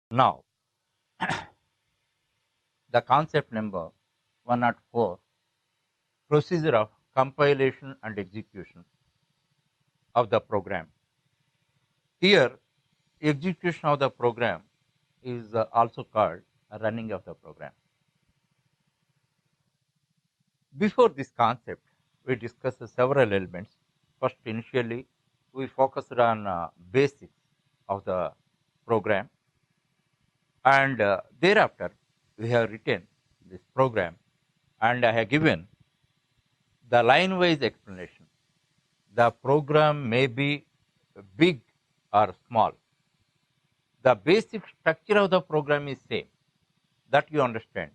Now, the concept number 104, procedure of compilation and execution of the program. Here, execution of the program is also called running of the program. Before this concept, we discussed several elements. First, initially, we focused on basics of the program, and thereafter, we have written this program, and I have given the line-wise explanation. The program may be big or small. The basic structure of the program is same. That you understand.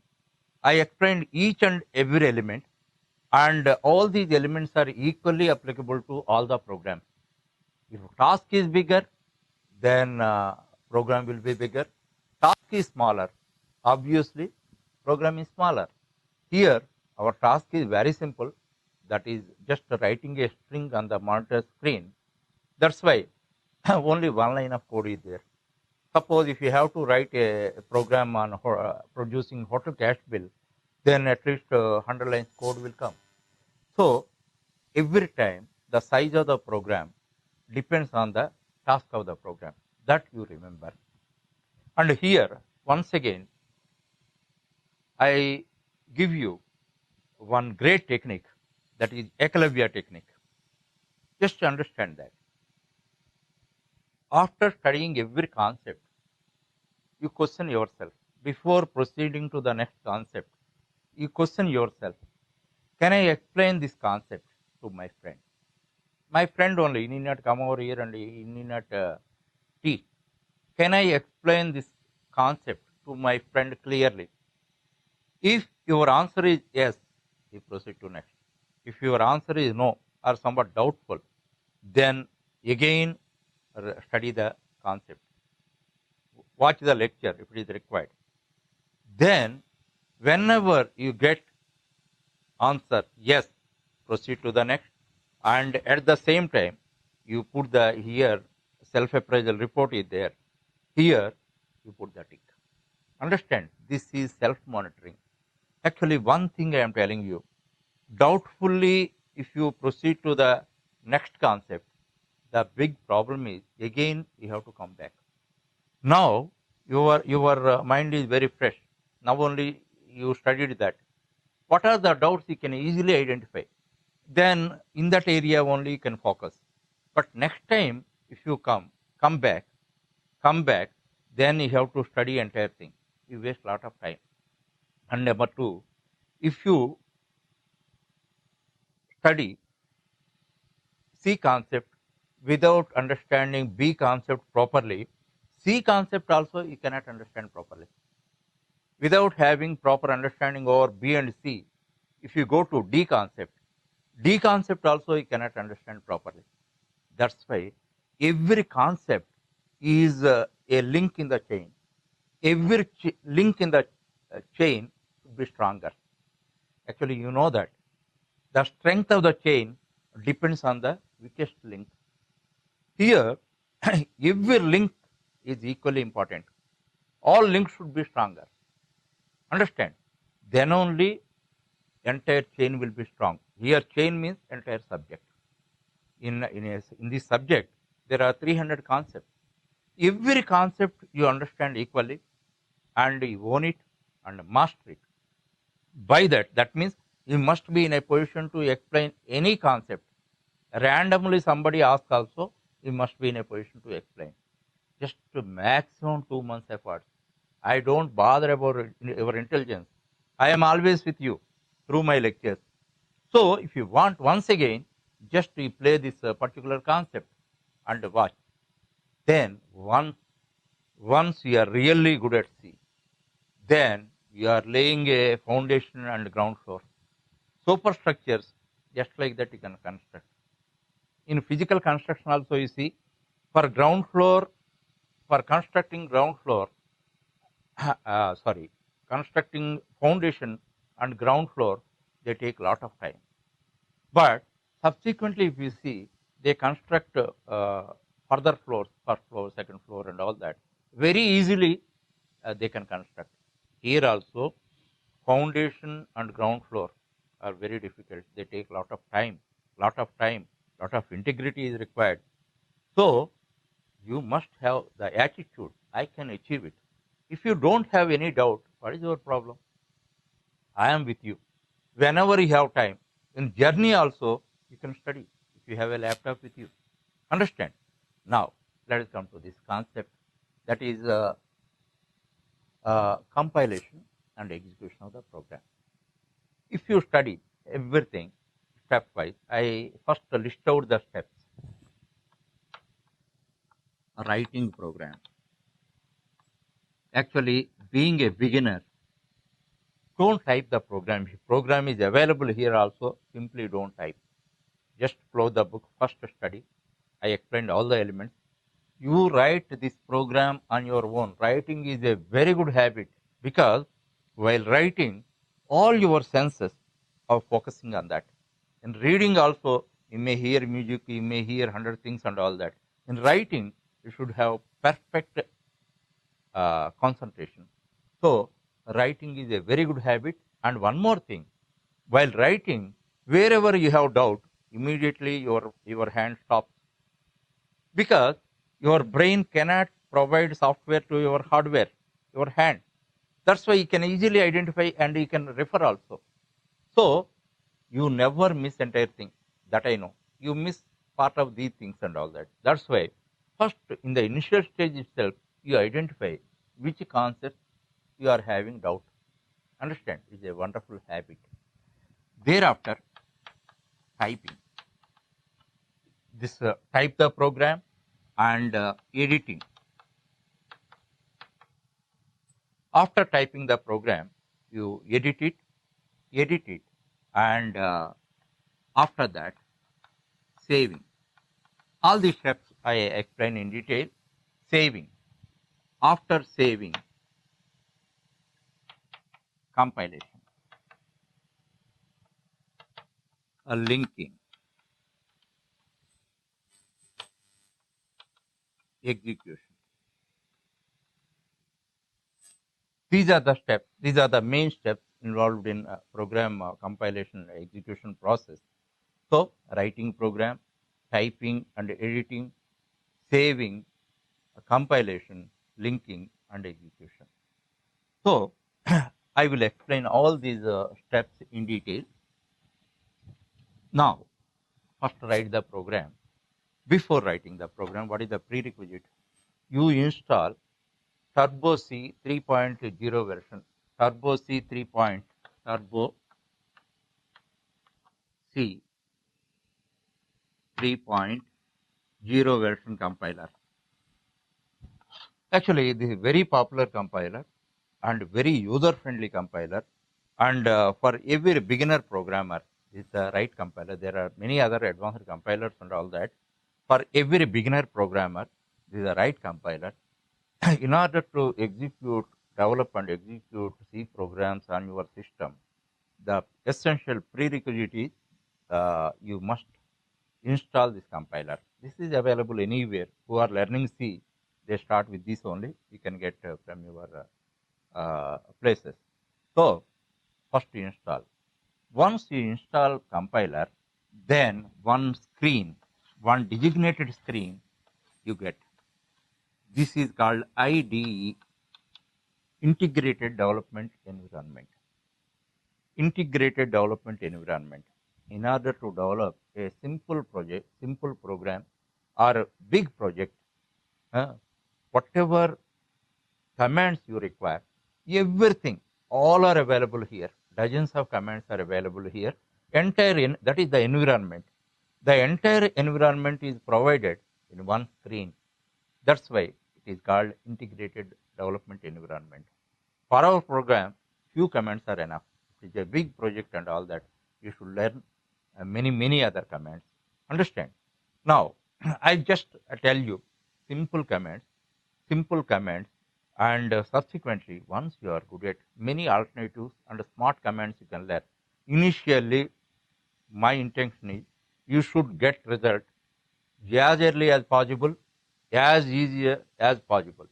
I explained each and every element, and all these elements are equally applicable to all the programs. If task is bigger, then program will be bigger. Task is smaller, obviously program is smaller. Here our task is very simple, that is just writing a string on the monitor screen. That's why only one line of code is there. Suppose if you have to write a program on producing hotel cash bill, then at least 100 lines code will come. So every time the size of the program depends on the task of the program. That you remember. And here, once again, I give you one great technique, that is Ekalavya technique. Just to understand that. After studying every concept, you question yourself. Before proceeding to the next concept, you question yourself, can I explain this concept to my friend? My friend only, he need not come over here and he need not teach. Can I explain this concept to my friend clearly? If your answer is yes, you proceed to next. If your answer is no or somewhat doubtful, then again study the concept. Watch the lecture if it is required. Then, whenever you get answer yes, proceed to the next, and at the same time, you put the here self-appraisal report is there. Here, you put the tick. Understand, this is self-monitoring. Actually, one thing I am telling you, doubtfully, if you proceed to the next concept, the big problem is again you have to come back. Now your mind is very fresh. Now only you studied that. What are the doubts you can easily identify? Then in that area only you can focus. But next time if you come back, then you have to study entire thing. You waste a lot of time. And number two, if you study C concept without understanding B concept properly, C concept also you cannot understand properly. Without having proper understanding over B and C, if you go to D concept also you cannot understand properly. That's why every concept is a link in the chain. Every link in the chain should be stronger. Actually, you know that the strength of the chain depends on the weakest link. Here, every link is equally important. All links should be stronger. Understand? Then only entire chain will be strong. Here, chain means entire subject. In this subject, there are 300 concepts. Every concept you understand equally, and you own it and master it. By that means you must be in a position to explain any concept. Randomly somebody asks also, you must be in a position to explain. Just to maximum 2 months effort. I don't bother about your intelligence. I am always with you through my lectures. So if you want, once again, just to play this particular concept and watch. Then once you are really good at C, then you are laying a foundation and ground floor. Superstructures, just like that you can construct. In physical construction also you see, for ground floor, for constructing ground floor, constructing foundation and ground floor, they take a lot of time. But subsequently, if you see, they construct further floors, first floor, second floor, and all that very easily. they can construct. Here also, foundation and ground floor are very difficult. They take lot of time, lot of integrity is required. So you must have the attitude, I can achieve it. If you don't have any doubt, what is your problem? I am with you. Whenever you have time, in journey also, you can study if you have a laptop with you. Understand? Now, let us come to this concept, that is compilation and execution of the program. If you study everything stepwise, I first list out the steps. Writing program. Actually, being a beginner, don't type the program. If program is available here also, simply don't type. Just close the book, first study. I explained all the elements. You write this program on your own. Writing is a very good habit, because while writing, all your senses are focusing on that. In reading also, you may hear music, you may hear 100 things and all that. In writing, you should have perfect concentration. So, writing is a very good habit. And one more thing, while writing, wherever you have doubt, immediately your hand stops, because your brain cannot provide software to your hardware, your hand. That's why you can easily identify and you can refer also. So you never miss entire thing, that I know. You miss part of these things and all that. That's why first in the initial stage itself, you identify which concept you are having doubt. Understand? It's a wonderful habit. Thereafter, typing. This type the program and editing. After typing the program, you edit it, and after that, saving. All these steps I explain in detail. Saving. After saving, compilation, linking, execution. These are the steps. These are the main steps involved in program compilation execution process. So, writing program, typing and editing, saving, compilation, linking, and execution. So, I will explain all these steps in detail. Now, first write the program. Before writing the program, what is the prerequisite? You install Turbo C 3.0 version. Turbo C 3. Turbo C 3.0 version compiler. Actually, this is very popular compiler and very user-friendly compiler. And for every beginner programmer, is the right compiler. There are many other advanced compilers and all that. For every beginner programmer, this is the right compiler. In order to execute, develop and execute C programs on your system, the essential prerequisite is you must install this compiler. This is available anywhere. Who are learning C, they start with this only. You can get from your places. So, first you install. Once you install compiler, then one designated screen you get. This is called IDE, Integrated Development Environment. Integrated Development Environment. In order to develop a simple project, simple program, or a big project, whatever commands you require, everything, all are available here. Dozens of commands are available here. That is the environment. The entire environment is provided in one screen. That's why it is called integrated development environment. For our program, few commands are enough. It's a big project and all that. You should learn many other commands. Understand? Now, I just tell you simple commands, and subsequently, once you are good at many alternatives and smart commands you can learn. Initially, my intention is you should get result as early as possible, as easy as possible.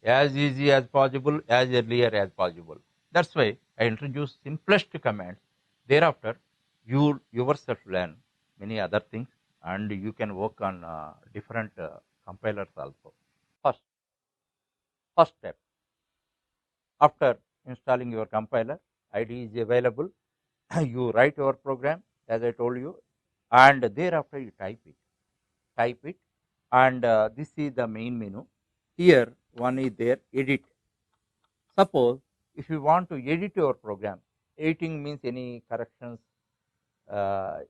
as easy as possible, as earlier as possible. That's why I introduce simplest commands. Thereafter, you yourself learn many other things, and you can work on different compilers also. First, first step, after installing your compiler, IDE is available. You write your program as I told you, and thereafter you type it, and this is the main menu. Here, one is there, edit. Suppose if you want to edit your program, editing means any corrections uh,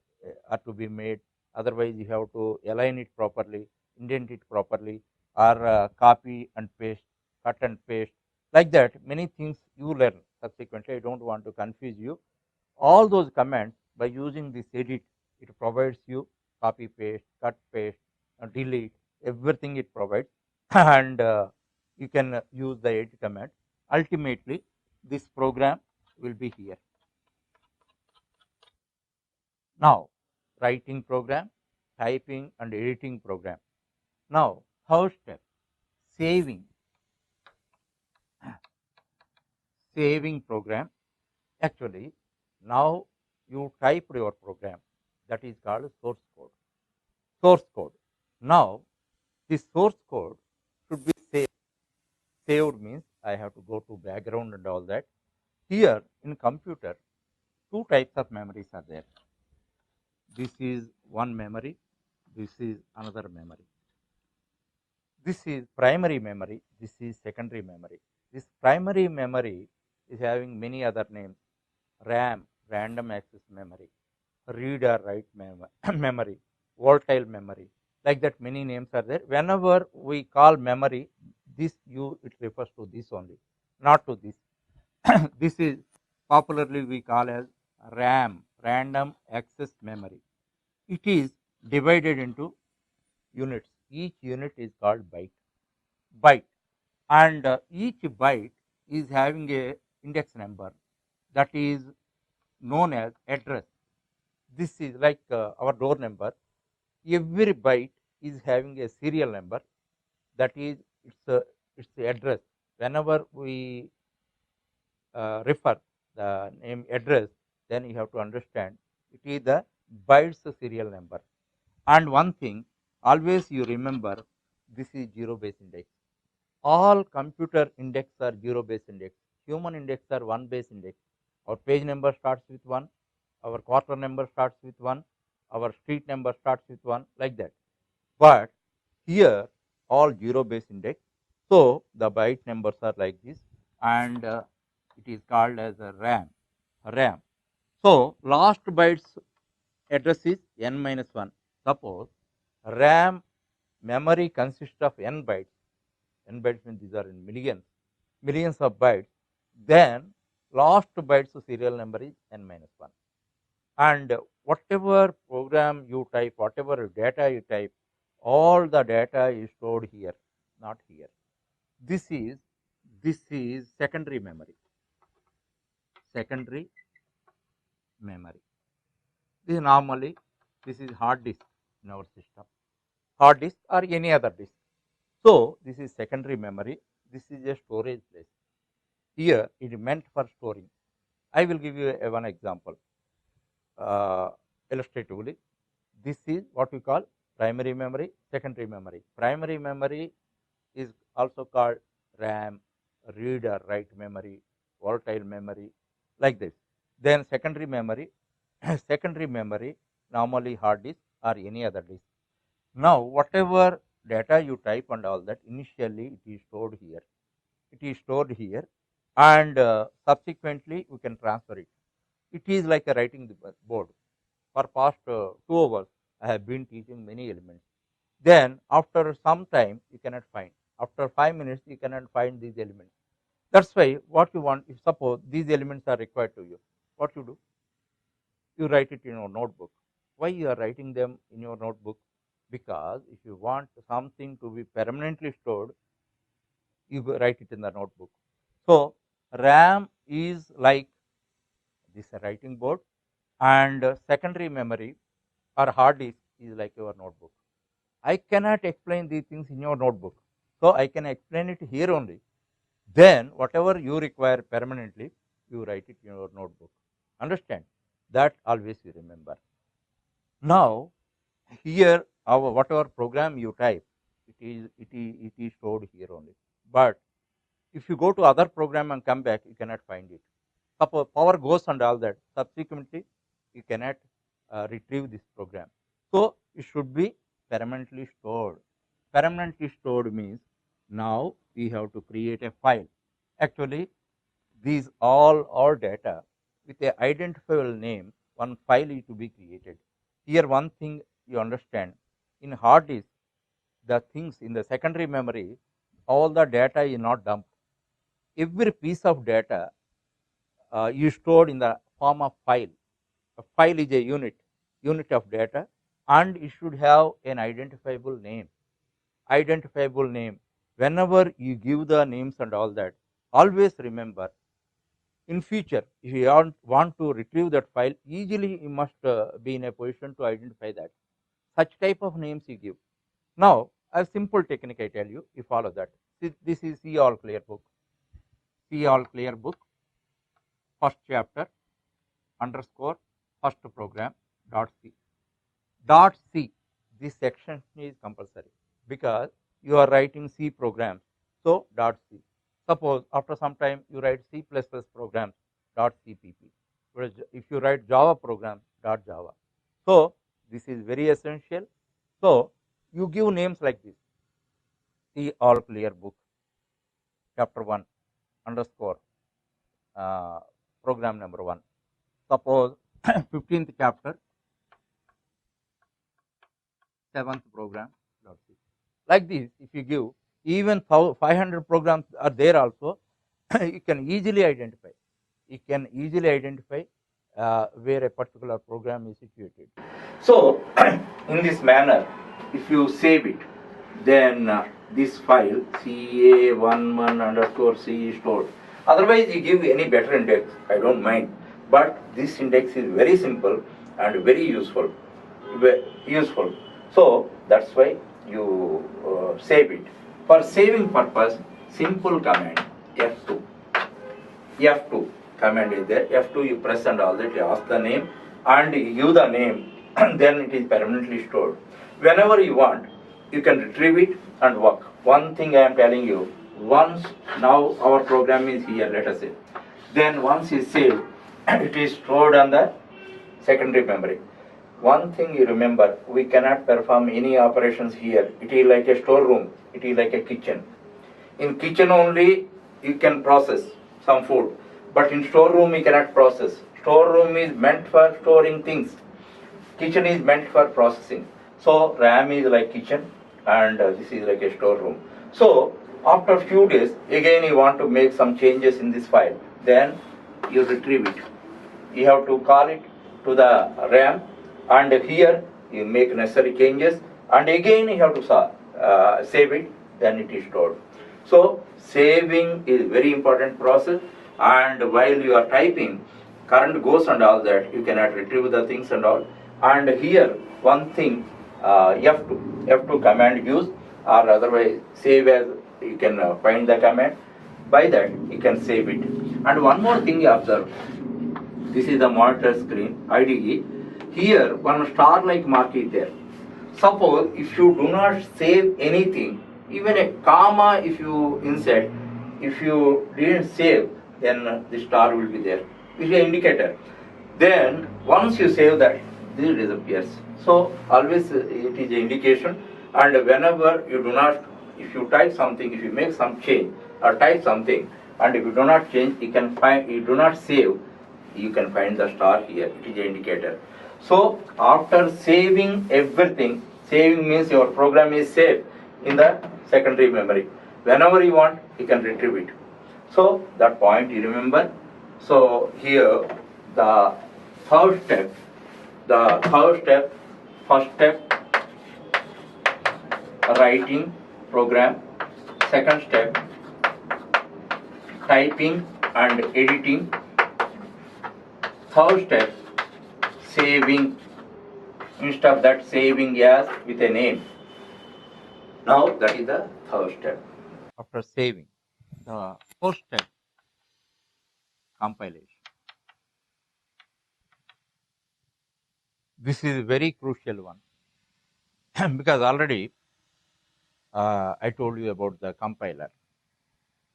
are to be made. Otherwise, you have to align it properly, indent it properly, or copy and paste, cut and paste. Like that, many things you learn subsequently. I don't want to confuse you. All those commands, by using this edit, it provides you copy, paste, cut, paste, delete, everything it provides, and you can use the edit command. Ultimately, this program will be here. Now, writing program, typing and editing program. Now, third step, saving, saving program. Actually, now you typed your program, that is called source code. Source code. Now, this source code should be saved. Saved means I have to go to background and all that. Here in computer, two types of memories are there. This is one memory, this is another memory. This is primary memory, this is secondary memory. This primary memory is having many other names: RAM, random access memory, read or write memory, volatile memory. Like that, many names are there. Whenever we call memory, this it refers to this only, not to this. This is popularly we call as RAM, random access memory. It is divided into units. Each unit is called byte, and each byte is having a index number that is known as address. This is like our door number. Every byte is having a serial number, that is its address. Whenever we refer the name address, then you have to understand it is the bytes serial number. And one thing, always you remember, this is zero base index. All computer index are zero base index. Human index are one base index. Our page number starts with 1, our quarter number starts with 1, our street number starts with 1, like that. But here all zero base index. So the byte numbers are like this, and it is called as a RAM. RAM. So last bytes address is n minus 1. Suppose RAM memory consists of n bytes. N bytes means these are in millions of bytes. Then last bytes serial number is n minus 1. And whatever program you type, whatever data you type, all the data is stored here, not here. This is secondary memory. Secondary memory. This is normally, this is hard disk in our system. Hard disk or any other disk. So this is secondary memory. This is a storage place. Here it is meant for storing. I will give you one example illustratively. This is what we call primary memory, secondary memory. Primary memory is also called RAM, read or write memory, volatile memory, like this. Then secondary memory, secondary memory, normally hard disk or any other disk. Now, whatever data you type and all that, initially it is stored here. It is stored here, and subsequently we can transfer it. It is like a writing the board. For past 2 hours, I have been teaching many elements. Then after some time, you cannot find. After 5 minutes, you cannot find these elements. That's why what you want, if suppose these elements are required to you, what you do? You write it in your notebook. Why you are writing them in your notebook? Because if you want something to be permanently stored, you write it in the notebook. So RAM is like this writing board, and secondary memory or hard disk is like your notebook. I cannot explain these things in your notebook. So I can explain it here only. Then whatever you require permanently, you write it in your notebook. Understand? That always you remember. Now here our whatever program you type, it is stored here only. But if you go to other program and come back, you cannot find it. Suppose power goes and all that, subsequently you cannot retrieve this program. So it should be permanently stored. Permanently stored means now we have to create a file. Actually, these all data with a identifiable name, one file is to be created. Here one thing you understand, in hard disk, the things in the secondary memory, all the data is not dumped. Every piece of data is stored in the form of file. A file is a unit of data, and it should have an identifiable name. Identifiable name. Whenever you give the names and all that, always remember, in future, if you want to retrieve that file, easily you must be in a position to identify that. Such type of names you give. Now, a simple technique I tell you, you follow that. This is C all clear book. C all clear book, first chapter, underscore, first program, dot C. Dot C, this section is compulsory because you are writing C programs. So, dot C. Suppose after some time you write C++ programs, dot CPP. Whereas if you write Java program, dot Java. So, this is very essential. So, you give names like this. C all clear book, chapter 1, underscore, program number 1. Suppose 15th chapter, 7th program, dot C. Like this, if you give, even 500 programs are there also, you can easily identify. You can easily identify where a particular program is situated. So, in this manner, if you save it, then this file CA11 underscore C is stored. Otherwise, you give any better index, I don't mind. But this index is very simple and very useful. So, that's why you save it. For saving purpose, simple command F2. F2 command is there. F2 you press and all that, you ask the name and you give the name, and then it is permanently stored. Whenever you want, you can retrieve it and work. One thing I am telling you, once now our program is here, let us say, then once is saved, it is stored on the secondary memory. One thing you remember, we cannot perform any operations here. It is like a storeroom, it is like a kitchen. In kitchen only you can process some food, but in storeroom you cannot process. Storeroom is meant for storing things. Kitchen is meant for processing. So RAM is like kitchen and this is like a storeroom. So after a few days, again you want to make some changes in this file, then you retrieve it. You have to call it to the RAM, and here you make necessary changes, and again you have to save it, then it is stored. So saving is very important process, and while you are typing, current goes and all that, you cannot retrieve the things and all. And here one thing, F2 command use, or otherwise save as, you can find the command, by that you can save it. And one more thing you observe, this is the monitor screen, IDE. Here one star like mark is there. Suppose if you do not save anything, even a comma if you insert, if you didn't save, then the star will be there. It is an indicator. Then once you save that, this disappears. So always it is an indication, and whenever you do not, if you type something, if you make some change or type something, and if you do not change, you can find, you do not save, you can find the star here. It is an indicator. So after saving everything, saving means your program is saved in the secondary memory. Whenever you want, you can retrieve it. So that point you remember. So here the third step, first step, writing program. Second step, typing and editing. Third step, saving. Instead of that, saving as with a name. Now that is the third step. After saving, the fourth step, compilation. This is a very crucial one because already I told you about the compiler.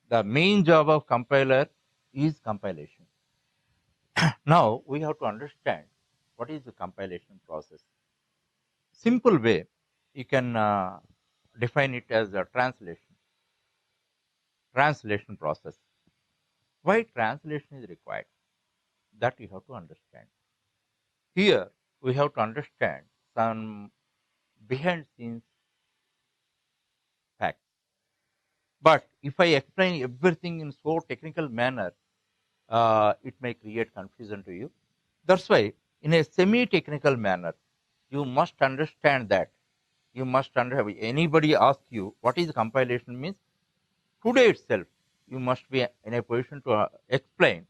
The main job of compiler is compilation. Now we have to understand what is the compilation process. Simple way, you can define it as a translation process. Why translation is required? That you have to understand. Here we have to understand some behind scenes facts. But if I explain everything in so technical manner, it may create confusion to you. That's why, in a semi-technical manner, you must understand that. You must understand. Anybody asks you what is compilation means, today itself, you must be in a position to explain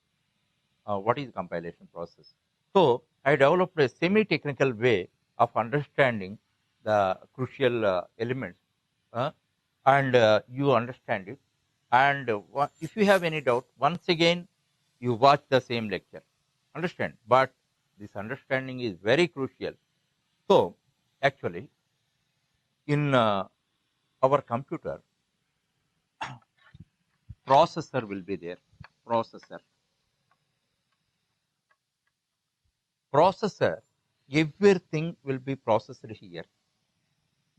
what is compilation process. So I developed a semi-technical way of understanding the crucial elements, uh, and you understand it. And if you have any doubt, once again, you watch the same lecture. Understand? But this understanding is very crucial. So actually, in our computer, processor will be there. Processor. Processor, everything will be processed here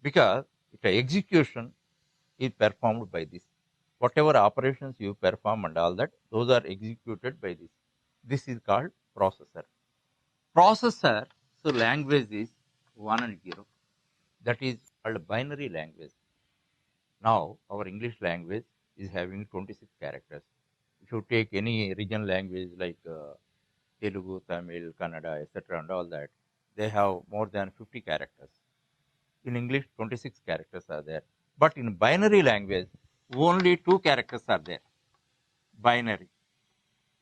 because the execution is performed by this. Whatever operations you perform and all that, those are executed by this. This is called processor. Processor, so language is 1 and 0. That is called binary language. Now, our English language is having 26 characters. If you take any regional language like Telugu, Tamil, Kannada, etc., and all that, they have more than 50 characters. In English, 26 characters are there. But in binary language, only 2 characters are there. Binary.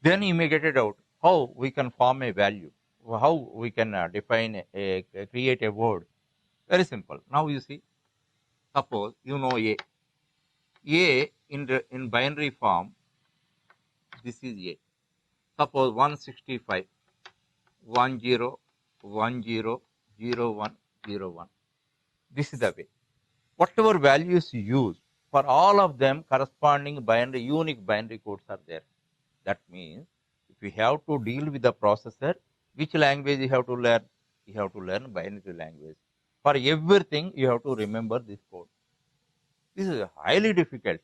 Then you may get it out how we can form a value, how we can define create a word. Very simple. Now you see, suppose you know A. A in binary form, this is A. Suppose 165, 10, 10, 01, 01. This is the way. Whatever values you use, for all of them corresponding binary, unique binary codes are there. That means if you have to deal with the processor, which language you have to learn? You have to learn binary language. For everything, you have to remember this code. This is highly difficult.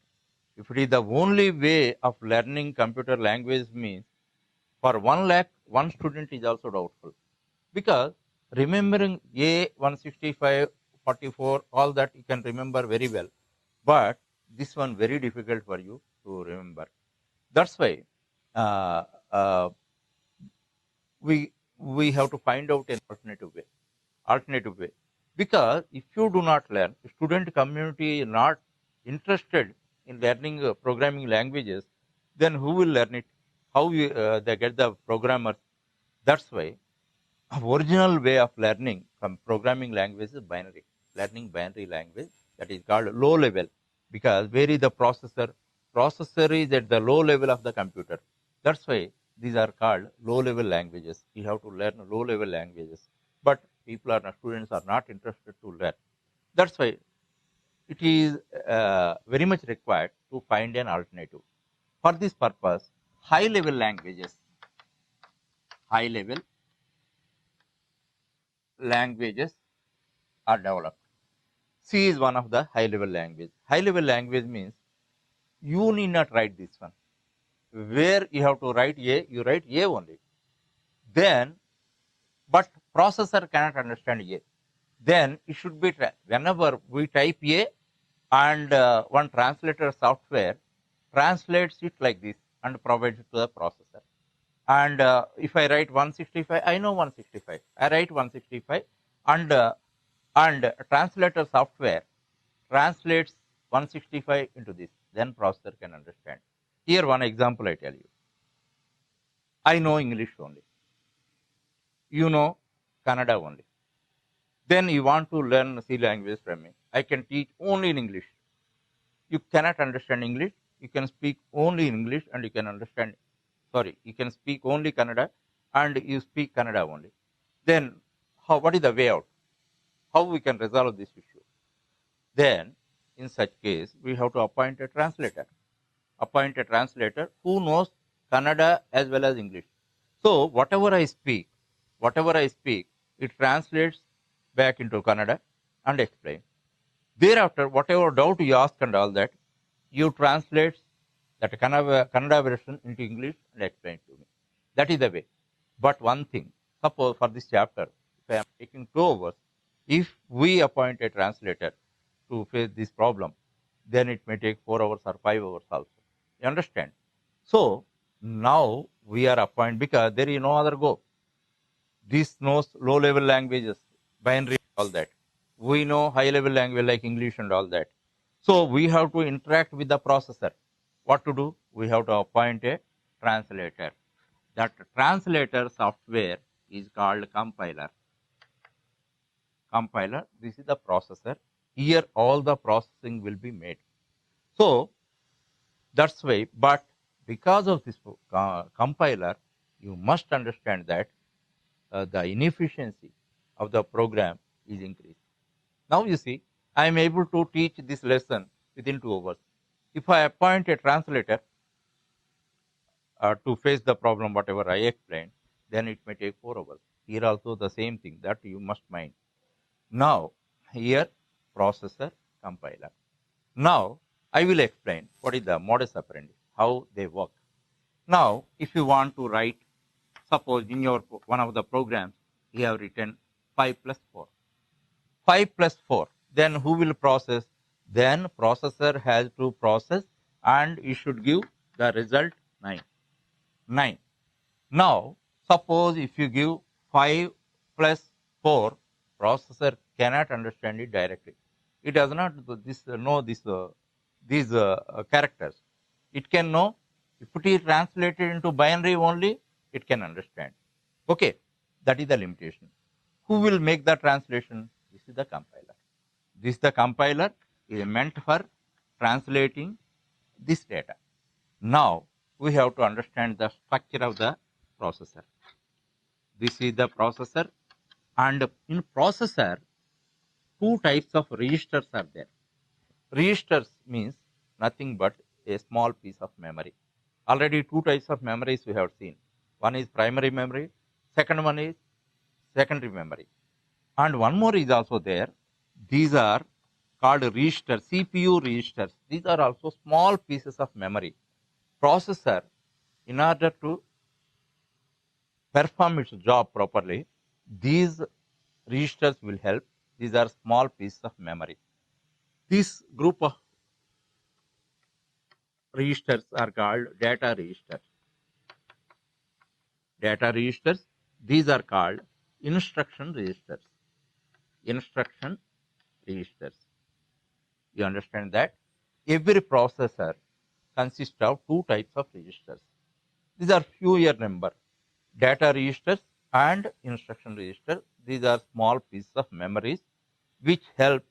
If it is the only way of learning computer language means, for 1 lakh, one student is also doubtful. Because remembering A, 165, 44, all that you can remember very well. But this one very difficult for you to remember. That's why uh, uh, we have to find out an alternative way. Because if you do not learn, student community is not interested in learning programming languages, then who will learn it? How they get the programmers? That's why original way of learning from programming language is binary. Learning binary language, that is called low level, because where is the processor? Processor is at the low level of the computer. That's why these are called low level languages. You have to learn low level languages, but students are not interested to learn. That's why it is very much required to find an alternative. For this purpose, high level languages are developed. C is one of the high level language. High level language means you need not write this one. Where you have to write A, you write A only. Then, but processor cannot understand A. Then it should be, whenever we type A and one translator software translates it like this and provides it to the processor. And if I write 165, I know 165. I write 165 and translator software translates 165 into this. Then processor can understand. Here one example I tell you. I know English only. You know Kannada only. Then you want to learn C language from me. I can teach only in English. You cannot understand English. You can speak only in English and you can understand. Sorry, you can speak only Kannada and you speak Kannada only. Then, what is the way out? How we can resolve this issue? Then, in such case, we have to appoint a translator. Appoint a translator who knows Kannada as well as English. So, whatever I speak, it translates back into Kannada and explain. Thereafter, whatever doubt you ask and all that, you translate that Kannada version into English and explain to me. That is the way. But one thing, suppose for this chapter, if I am taking 2 hours, if we appoint a translator to face this problem, then it may take 4 hours or 5 hours also. You understand? So now we are appointed because there is no other go. This knows low level languages, binary, all that. We know high level language like English and all that. So we have to interact with the processor. What to do? We have to appoint a translator. That translator software is called compiler. Compiler, this is the processor. Here all the processing will be made. So that's why, but because of this compiler, you must understand that the inefficiency of the program is increased. Now you see, I am able to teach this lesson within 2 hours. If I appoint a translator to face the problem, whatever I explained, then it may take 4 hours. Here also the same thing that you must mind. Now, here processor, compiler. Now, I will explain what is the modus operandi, how they work. Now, if you want to write, suppose in your one of the programs, you have written 5 plus 4. 5 plus 4. Then who will process? Then processor has to process and it should give the result 9. 9. Now, suppose if you give 5 plus 4, processor cannot understand it directly. It does not know these characters. It can know if it is translated into binary only, it can understand. Okay, that is the limitation. Who will make the translation? This is the compiler. This is the compiler is meant for translating this data. Now, we have to understand the structure of the processor. This is the processor, and in processor, 2 types of registers are there. Registers means nothing but a small piece of memory. Already 2 types of memories we have seen. One is primary memory, second one is secondary memory. And one more is also there. These are called registers, CPU registers. These are also small pieces of memory. Processor, in order to perform its job properly, these registers will help. These are small pieces of memory. This group of registers are called data registers. Data registers, these are called instruction registers. Instruction registers. You understand that? Every processor consists of 2 types of registers. These are fewer number. Data registers and instruction register. These are small pieces of memories which help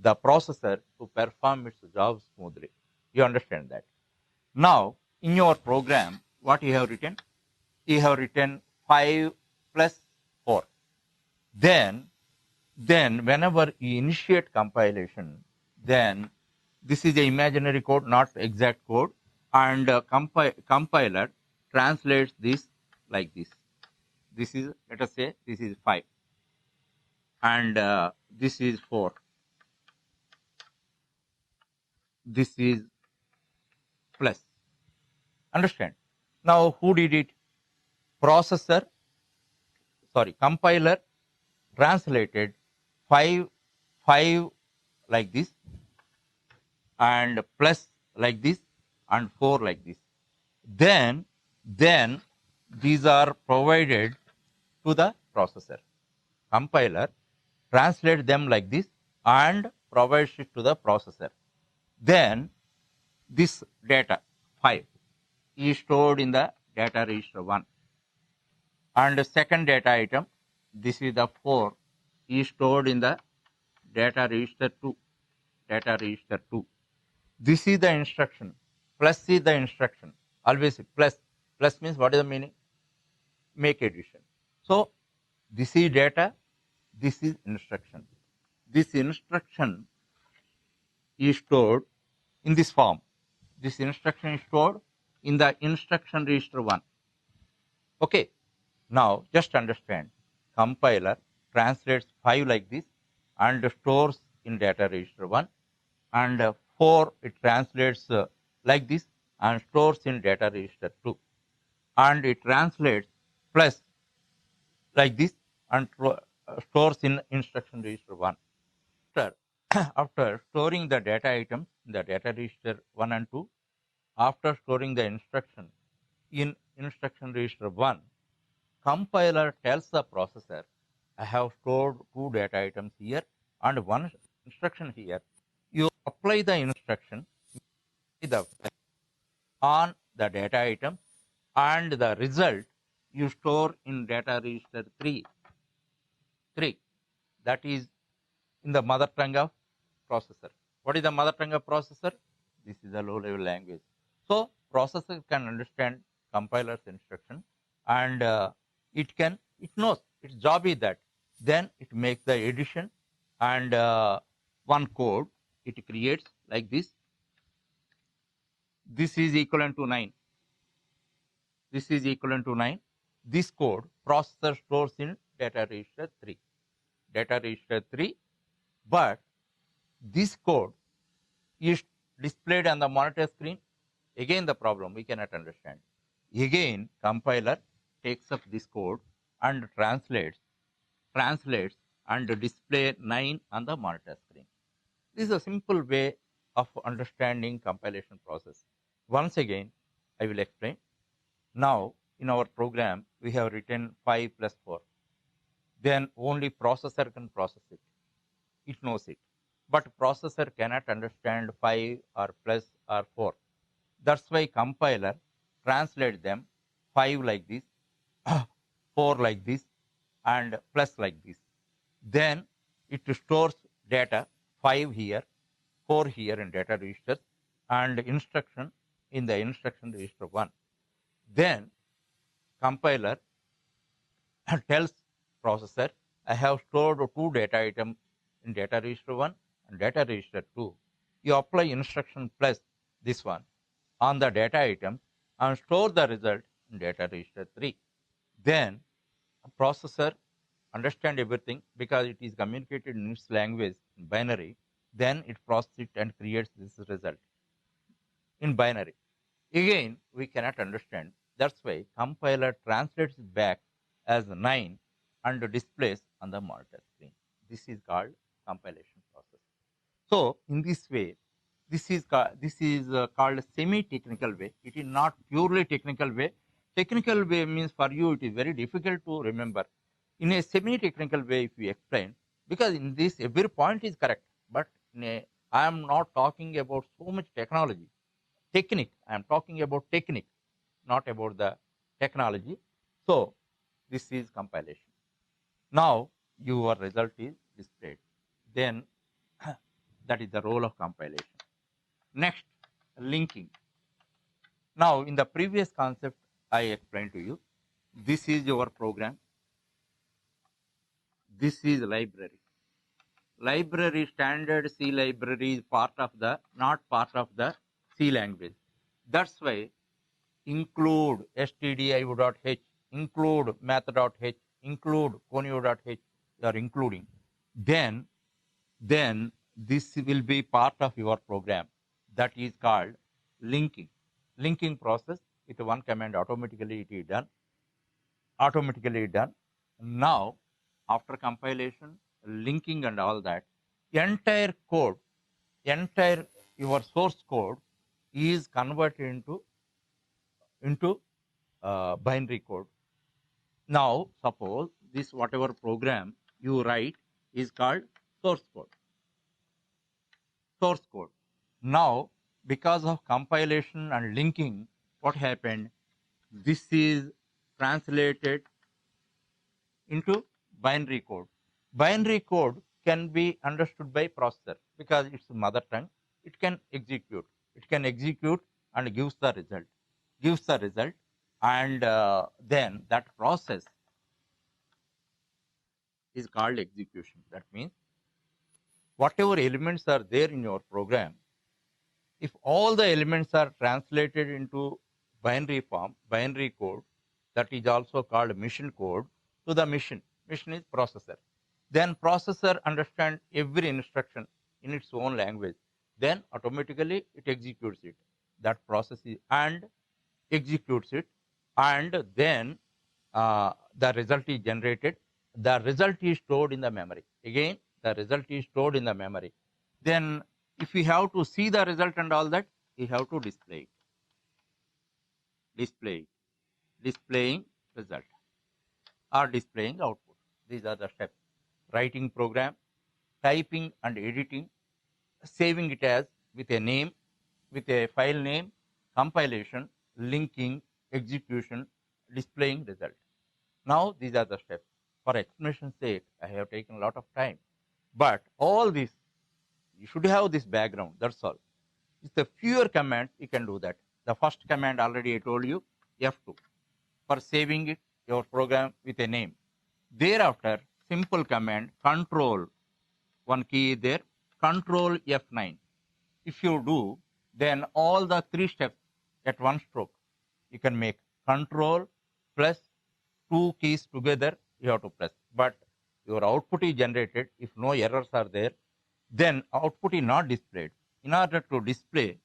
the processor to perform its job smoothly. You understand that? Now, in your program, what you have written? You have written 5 plus 4. Then whenever you initiate compilation, then this is the imaginary code, not exact code, and compiler translates this like this. This is, let us say, this is 5, and this is 4. This is plus. Understand? Now, who did it? Processor, sorry, compiler translated 5 like this, and plus like this, and 4 like this. Then these are provided to the processor. Compiler translates them like this and provides it to the processor. Then this data 5 is stored in the data register 1, and the second data item, this is the 4, is stored in the data register 2, data register 2. This is the instruction, plus is the instruction. Always plus. Plus means what is the meaning? Make addition. So this is data, this is instruction. This instruction is stored in this form. This instruction is stored in the instruction register 1. Okay. Now just understand. Compiler translates 5 like this and stores in data register 1, and 4 it translates like this and stores in data register 2, and it translates plus like this and stores in instruction register 1. After, after storing the data items in the data register 1 and 2, after storing the instruction in instruction register 1, compiler tells the processor, I have stored 2 data items here and 1 instruction here. You apply the instruction on the data item, and the result you store in data register 3. That is in the mother tongue of processor. What is the mother tongue of processor? This is a low level language. So processor can understand compiler's instruction, and it knows its job is that. Then it makes the addition, and one code it creates like this. This is equivalent to 9. This is equivalent to 9. This code processor stores in data register 3. Data register 3, but this code is displayed on the monitor screen. Again the problem we cannot understand. Again compiler takes up this code and translates and display 9 on the monitor screen. This is a simple way of understanding compilation process. Once again I will explain. Now in our program we have written 5 plus 4. Then only processor can process it. It knows it. But processor cannot understand 5 or plus or 4. That's why compiler translates them 5 like this, 4 like this, and plus like this. Then it stores data 5 here, 4 here in data registers, and instruction in the instruction register 1. Then compiler tells processor, I have stored 2 data items in data register 1 and data register 2. You apply instruction plus this one on the data item and store the result in data register 3. Then a processor understand everything because it is communicated in its language in binary. Then it processes it and creates this result in binary. Again, we cannot understand. That's why compiler translates it back as 9 and displays on the monitor screen. This is called compilation process. So in this way, this is called semi-technical way. It is not purely technical way. Technical way means for you it is very difficult to remember. In a semi-technical way, if we explain, because in this every point is correct, but I am not talking about so much technology. Technique, I am talking about technique, not about the technology. So this is compilation. Now your result is displayed. Then that is the role of compilation. Next, linking. Now in the previous concept I explained to you, this is your program. This is library. Library, standard C library is part of the, not part of the C language. That's why include stdio.h, include math.h, include conio.h, you are including. Then this will be part of your program. That is called linking. Linking process with one command automatically it is done. Now after compilation, linking and all that, entire code, entire your source code is converted into binary code. Now suppose this whatever program you write is called source code. Now because of compilation and linking, what happened? This is translated into binary code. Binary code can be understood by processor because it's mother tongue. It can execute. It can execute and gives the result. Gives the result, and then that process is called execution. That means whatever elements are there in your program, if all the elements are translated into binary form, binary code, that is also called mission code, to the mission. Mission is processor. Then processor understands every instruction in its own language. Then automatically it executes it. That process is and executes it, and then the result is generated. The result is stored in the memory. Again, the result is stored in the memory. Then, if we have to see the result and all that, we have to display it. Displaying result or displaying output. These are the steps. Writing program, typing and editing, saving it as with a name, with a file name, compilation, linking, execution, displaying result. Now, these are the steps. For explanation's sake, I have taken a lot of time. But all this, you should have this background. That's all. With the fewer commands, you can do that. The first command already I told you, F2, for saving it, your program with a name. Thereafter, simple command, control, one key is there, control F9. If you do, then all the three steps at one stroke, you can make control plus two keys together, you have to press. But your output is generated. If no errors are there, then output is not displayed. In order to display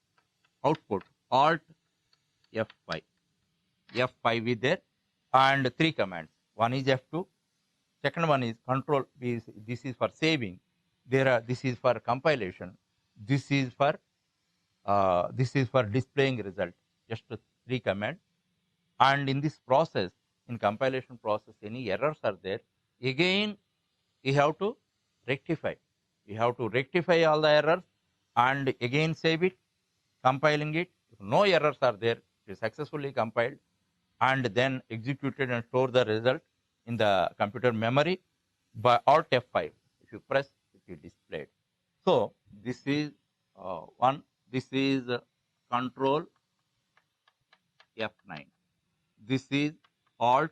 output, Alt F5. F5 is there, and three commands. One is F2, second one is control. This is for saving. This is for compilation. This is for displaying result. Just three commands. And in this process, in compilation process, any errors are there. Again, you have to rectify. You have to rectify all the errors and again save it, compiling it. If no errors are there, it is successfully compiled and then executed and store the result in the computer memory by Alt F5. If you press, it is displayed. So this is one. This is Control F9. This is Alt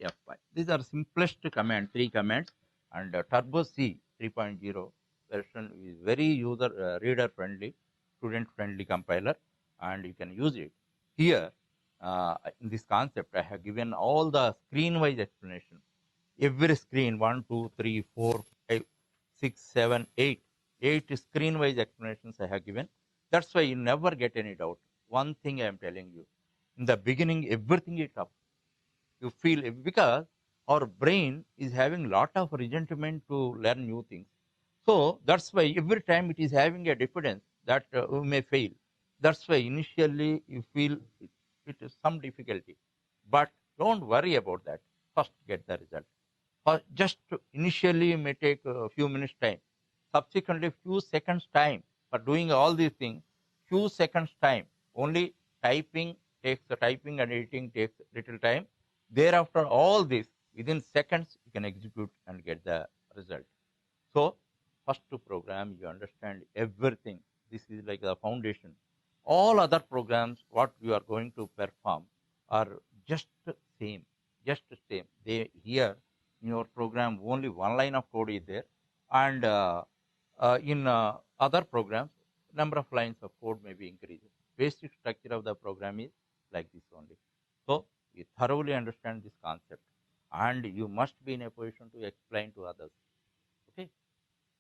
F5. These are simplest command, three commands, and Turbo C 3.0 version is very user reader friendly, student friendly compiler, and you can use it. Here, in this concept, I have given all the screen wise explanation. Every screen 1, 2, 3, 4, 5, 6, 7, 8. 8 screen wise explanations I have given. That's why you never get any doubt. One thing I am telling you, in the beginning, everything is tough. You feel because our brain is having lot of resentment to learn new things. So that's why every time it is having a diffidence that we may fail. That's why initially you feel it is some difficulty. But don't worry about that. First get the result. Just initially may take a few minutes time. Subsequently, few seconds time for doing all these things. Few seconds time. Only typing takes the typing and editing takes little time. Thereafter, all this within seconds you can execute and get the result. So, first to program, you understand everything. This is like the foundation. All other programs, what you are going to perform, are just same, just same. They here in your program only one line of code is there, and in other programs, number of lines of code may be increased. Basic structure of the program is like this only. So you thoroughly understand this concept, and you must be in a position to explain to others.